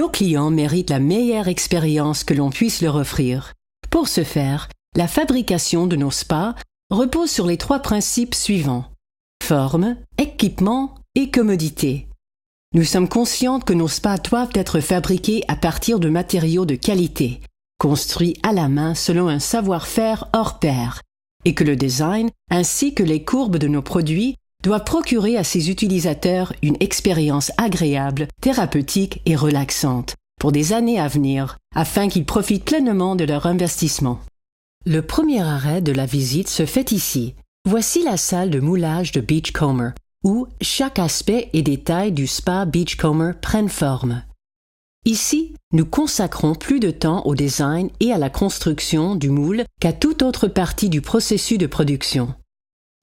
Nos clients méritent la meilleure expérience que l'on puisse leur offrir. Pour ce faire, la fabrication de nos spas repose sur les 3 principes suivants: forme, équipement et commodité. Nous sommes conscientes que nos spas doivent être fabriqués à partir de matériaux de qualité, construits à la main selon un savoir-faire hors pair, et que le design ainsi que les courbes de nos produits doivent procurer à ses utilisateurs une expérience agréable, thérapeutique et relaxante pour des années à venir, afin qu'ils profitent pleinement de leur investissement. Le premier arrêt de la visite se fait ici. Voici la salle de moulage de Beachcomber, où chaque aspect et détail du spa Beachcomber prennent forme. Ici, nous consacrons plus de temps au design et à la construction du moule qu'à toute autre partie du processus de production.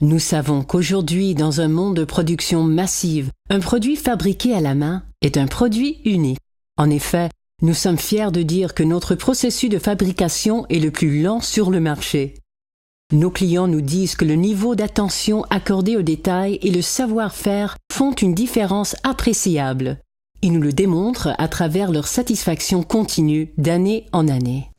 Nous savons qu'aujourd'hui, dans un monde de production massive, un produit fabriqué à la main est un produit unique. En effet, nous sommes fiers de dire que notre processus de fabrication est le plus lent sur le marché. Nos clients nous disent que le niveau d'attention accordé aux détails et le savoir-faire font une différence appréciable. Ils nous le démontrent à travers leur satisfaction continue d'année en année.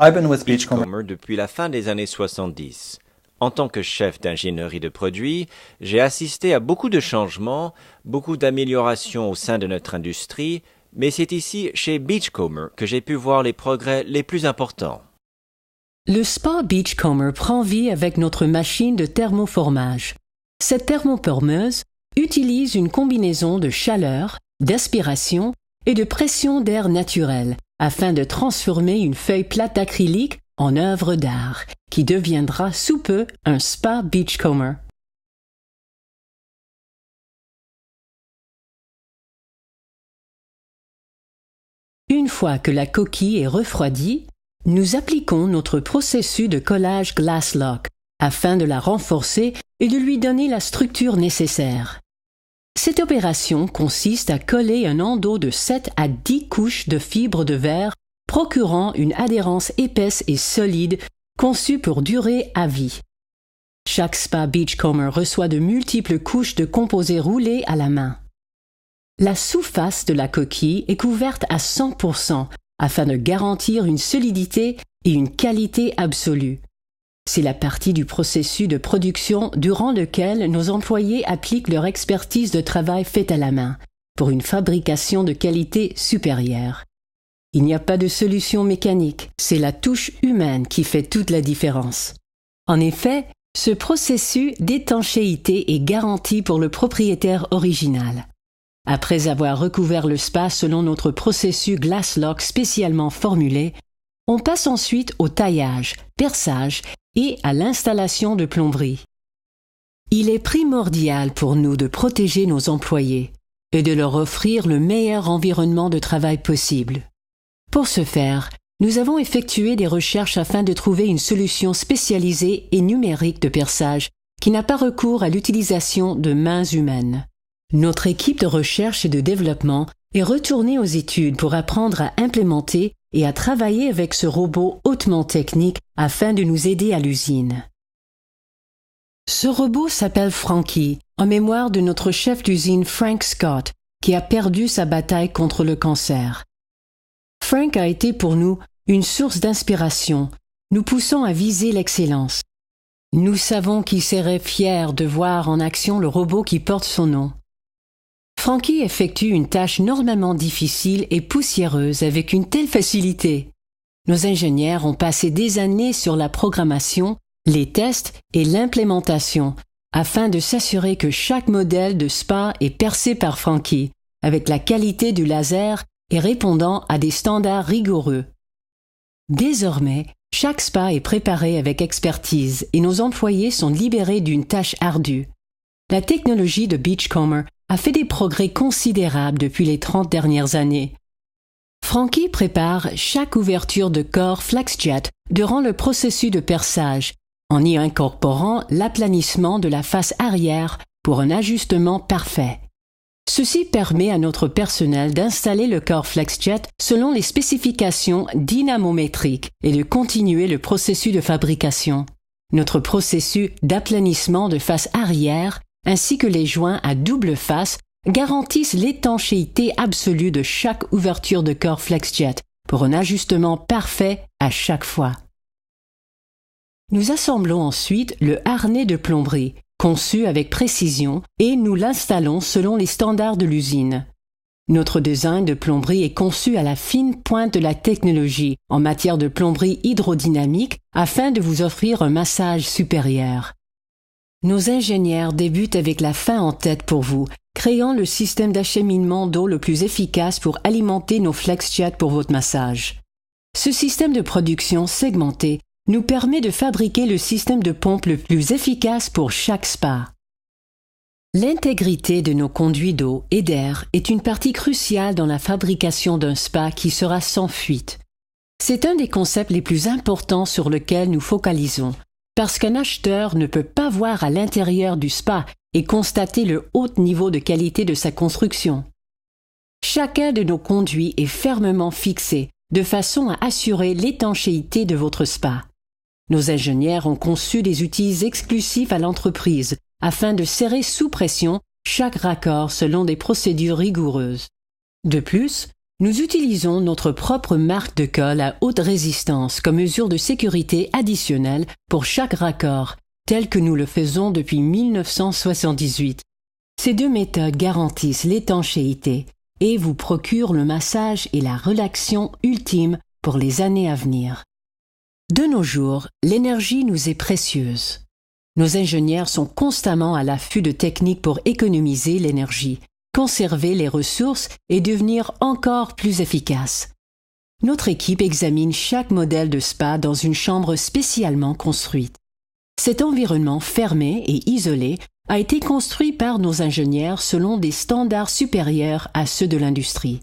I've been with Beachcomber depuis la fin des années 70. En tant que chef d'ingénierie de produits, j'ai assisté à beaucoup de changements, beaucoup d'améliorations au sein de notre industrie, mais c'est ici, chez Beachcomber, que j'ai pu voir les progrès les plus importants. Le spa Beachcomber prend vie avec notre machine de thermoformage. Cette thermoformeuse utilise une combinaison de chaleur, d'aspiration et de pression d'air naturel afin de transformer une feuille plate d'acrylique en œuvre d'art qui deviendra sous peu un spa Beachcomber. Une fois que la coquille est refroidie, nous appliquons notre processus de collage Glasslock afin de la renforcer et de lui donner la structure nécessaire. Cette opération consiste à coller un endos de 7 à 10 couches de fibres de verre procurant une adhérence épaisse et solide conçue pour durer à vie. Chaque spa Beachcomber reçoit de multiples couches de composés roulés à la main. La sous-face de la coquille est couverte à 100% afin de garantir une solidité et une qualité absolue. C'est la partie du processus de production durant lequel nos employés appliquent leur expertise de travail faite à la main pour une fabrication de qualité supérieure. Il n'y a pas de solution mécanique, c'est la touche humaine qui fait toute la différence. En effet, ce processus d'étanchéité est garanti pour le propriétaire original. Après avoir recouvert le spa selon notre processus Glasslock spécialement formulé, on passe ensuite au taillage, perçage et à l'installation de plomberie. Il est primordial pour nous de protéger nos employés et de leur offrir le meilleur environnement de travail possible. Pour ce faire, nous avons effectué des recherches afin de trouver une solution spécialisée et numérique de perçage qui n'a pas recours à l'utilisation de mains humaines. Notre équipe de recherche et de développement est retournée aux études pour apprendre à implémenter et à travailler avec ce robot hautement technique afin de nous aider à l'usine. Ce robot s'appelle Frankie, en mémoire de notre chef d'usine Frank Scott, qui a perdu sa bataille contre le cancer. Frank a été pour nous une source d'inspiration, nous poussant à viser l'excellence. Nous savons qu'il serait fier de voir en action le robot qui porte son nom. Frankie effectue une tâche normalement difficile et poussiéreuse avec une telle facilité. Nos ingénieurs ont passé des années sur la programmation, les tests et l'implémentation afin de s'assurer que chaque modèle de spa est percé par Frankie avec la qualité du laser et répondant à des standards rigoureux. Désormais, chaque spa est préparé avec expertise et nos employés sont libérés d'une tâche ardue. La technologie de Beachcomber a fait des progrès considérables depuis les 30 dernières années. Frankie prépare chaque ouverture de corps FlexJet durant le processus de perçage, en y incorporant l'aplanissement de la face arrière pour un ajustement parfait. Ceci permet à notre personnel d'installer le corps FlexJet selon les spécifications dynamométriques et de continuer le processus de fabrication. Notre processus d'aplanissement de face arrière ainsi que les joints à double face garantissent l'étanchéité absolue de chaque ouverture de corps FlexJet pour un ajustement parfait à chaque fois. Nous assemblons ensuite le harnais de plomberie, conçu avec précision, et nous l'installons selon les standards de l'usine. Notre design de plomberie est conçu à la fine pointe de la technologie en matière de plomberie hydrodynamique afin de vous offrir un massage supérieur. Nos ingénieurs débutent avec la fin en tête pour vous, créant le système d'acheminement d'eau le plus efficace pour alimenter nos FlexJets pour votre massage. Ce système de production segmenté nous permet de fabriquer le système de pompe le plus efficace pour chaque spa. L'intégrité de nos conduits d'eau et d'air est une partie cruciale dans la fabrication d'un spa qui sera sans fuite. C'est un des concepts les plus importants sur lequel nous focalisons, parce qu'un acheteur ne peut pas voir à l'intérieur du spa et constater le haut niveau de qualité de sa construction. Chacun de nos conduits est fermement fixé, de façon à assurer l'étanchéité de votre spa. Nos ingénieurs ont conçu des outils exclusifs à l'entreprise afin de serrer sous pression chaque raccord selon des procédures rigoureuses. De plus, nous utilisons notre propre marque de colle à haute résistance comme mesure de sécurité additionnelle pour chaque raccord, tel que nous le faisons depuis 1978. Ces deux méthodes garantissent l'étanchéité et vous procurent le massage et la relaxation ultime pour les années à venir. De nos jours, l'énergie nous est précieuse. Nos ingénieurs sont constamment à l'affût de techniques pour économiser l'énergie, conserver les ressources et devenir encore plus efficaces. Notre équipe examine chaque modèle de spa dans une chambre spécialement construite. Cet environnement fermé et isolé a été construit par nos ingénieurs selon des standards supérieurs à ceux de l'industrie.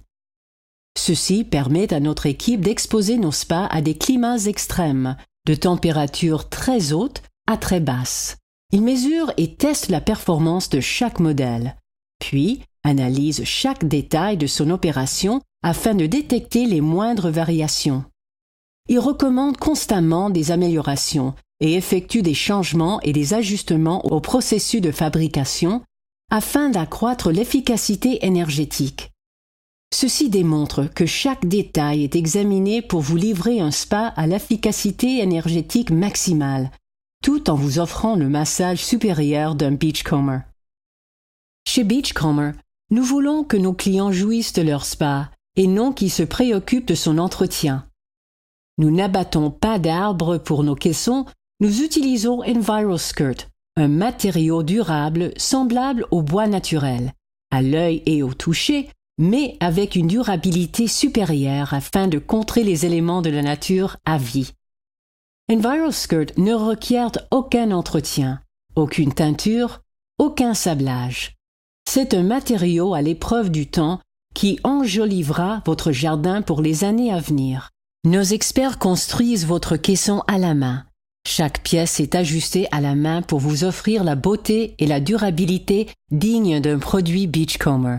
Ceci permet à notre équipe d'exposer nos spas à des climats extrêmes, de températures très hautes à très basses. Ils mesurent et testent la performance de chaque modèle, puis analysent chaque détail de son opération afin de détecter les moindres variations. Ils recommandent constamment des améliorations et effectuent des changements et des ajustements au processus de fabrication afin d'accroître l'efficacité énergétique. Ceci démontre que chaque détail est examiné pour vous livrer un spa à l'efficacité énergétique maximale, tout en vous offrant le massage supérieur d'un Beachcomber. Chez Beachcomber, nous voulons que nos clients jouissent de leur spa et non qu'ils se préoccupent de son entretien. Nous n'abattons pas d'arbres pour nos caissons, nous utilisons EnviroSkirt, un matériau durable semblable au bois naturel, à l'œil et au toucher, mais avec une durabilité supérieure afin de contrer les éléments de la nature à vie. EnviroSkirt ne requiert aucun entretien, aucune teinture, aucun sablage. C'est un matériau à l'épreuve du temps qui enjolivera votre jardin pour les années à venir. Nos experts construisent votre caisson à la main. Chaque pièce est ajustée à la main pour vous offrir la beauté et la durabilité dignes d'un produit Beachcomber.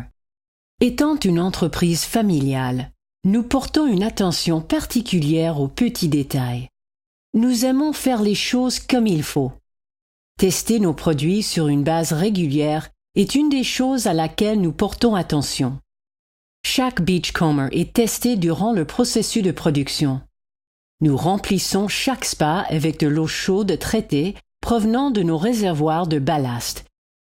Étant une entreprise familiale, nous portons une attention particulière aux petits détails. Nous aimons faire les choses comme il faut. Tester nos produits sur une base régulière est une des choses à laquelle nous portons attention. Chaque Beachcomber est testé durant le processus de production. Nous remplissons chaque spa avec de l'eau chaude traitée provenant de nos réservoirs de ballast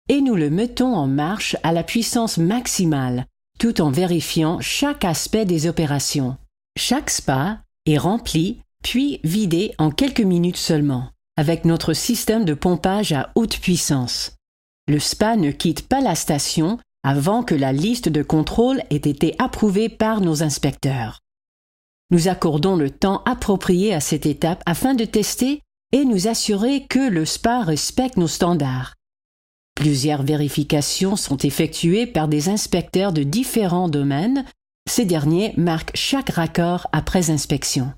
et nous le mettons en marche à la puissance maximale tout en vérifiant chaque aspect des opérations. Chaque spa est rempli puis vidé en quelques minutes seulement avec notre système de pompage à haute puissance. Le spa ne quitte pas la station avant que la liste de contrôle ait été approuvée par nos inspecteurs. Nous accordons le temps approprié à cette étape afin de tester et nous assurer que le spa respecte nos standards. Plusieurs vérifications sont effectuées par des inspecteurs de différents domaines. Ces derniers marquent chaque raccord après inspection.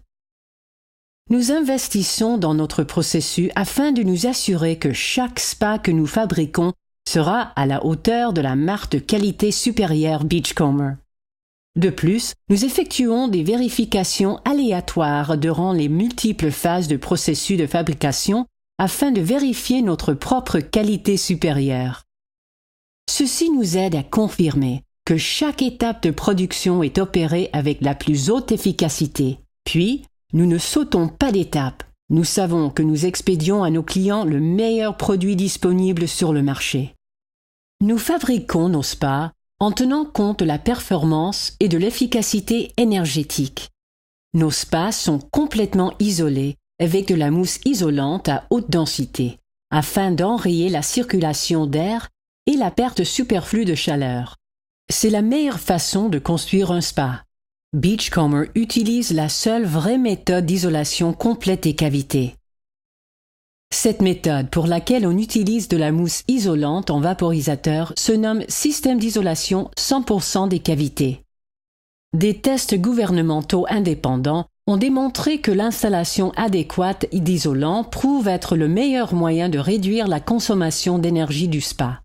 Nous investissons dans notre processus afin de nous assurer que chaque spa que nous fabriquons sera à la hauteur de la marque de qualité supérieure Beachcomber. De plus, nous effectuons des vérifications aléatoires durant les multiples phases de processus de fabrication afin de vérifier notre propre qualité supérieure. Ceci nous aide à confirmer que chaque étape de production est opérée avec la plus haute efficacité. Puis, nous ne sautons pas d'étape. Nous savons que nous expédions à nos clients le meilleur produit disponible sur le marché. Nous fabriquons nos spas en tenant compte de la performance et de l'efficacité énergétique. Nos spas sont complètement isolés avec de la mousse isolante à haute densité, afin d'enrayer la circulation d'air et la perte superflue de chaleur. C'est la meilleure façon de construire un spa. Beachcomber utilise la seule vraie méthode d'isolation complète des cavités. Cette méthode, pour laquelle on utilise de la mousse isolante en vaporisateur, se nomme système d'isolation 100% des cavités. Des tests gouvernementaux indépendants ont démontré que l'installation adéquate d'isolant prouve être le meilleur moyen de réduire la consommation d'énergie du spa.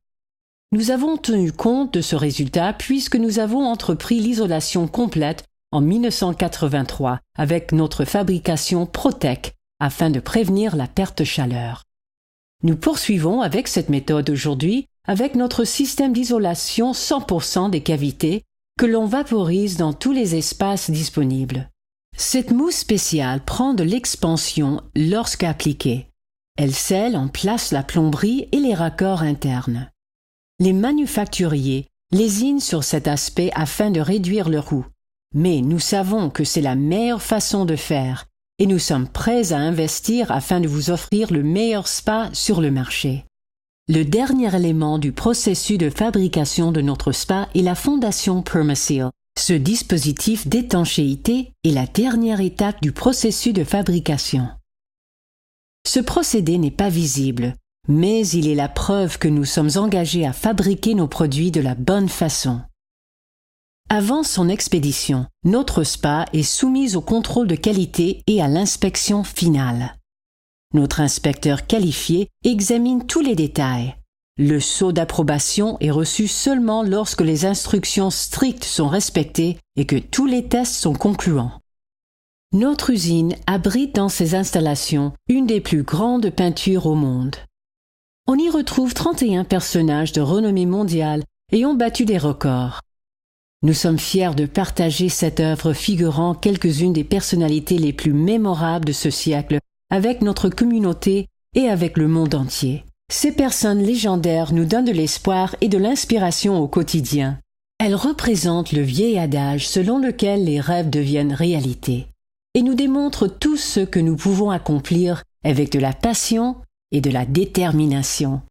Nous avons tenu compte de ce résultat puisque nous avons entrepris l'isolation complète en 1983 avec notre fabrication Protec afin de prévenir la perte de chaleur. Nous poursuivons avec cette méthode aujourd'hui avec notre système d'isolation 100% des cavités que l'on vaporise dans tous les espaces disponibles. Cette mousse spéciale prend de l'expansion lorsqu'appliquée. Elle scelle en place la plomberie et les raccords internes. Les manufacturiers lésinent sur cet aspect afin de réduire le coût. Mais nous savons que c'est la meilleure façon de faire et nous sommes prêts à investir afin de vous offrir le meilleur spa sur le marché. Le dernier élément du processus de fabrication de notre spa est la fondation Permaseal. Ce dispositif d'étanchéité est la dernière étape du processus de fabrication. Ce procédé n'est pas visible, mais il est la preuve que nous sommes engagés à fabriquer nos produits de la bonne façon. Avant son expédition, notre spa est soumise au contrôle de qualité et à l'inspection finale. Notre inspecteur qualifié examine tous les détails. Le sceau d'approbation est reçu seulement lorsque les instructions strictes sont respectées et que tous les tests sont concluants. Notre usine abrite dans ses installations une des plus grandes peintures au monde. On y retrouve 31 personnages de renommée mondiale ayant battu des records. Nous sommes fiers de partager cette œuvre figurant quelques-unes des personnalités les plus mémorables de ce siècle avec notre communauté et avec le monde entier. Ces personnes légendaires nous donnent de l'espoir et de l'inspiration au quotidien. Elles représentent le vieil adage selon lequel les rêves deviennent réalité et nous démontrent tout ce que nous pouvons accomplir avec de la passion et de la détermination.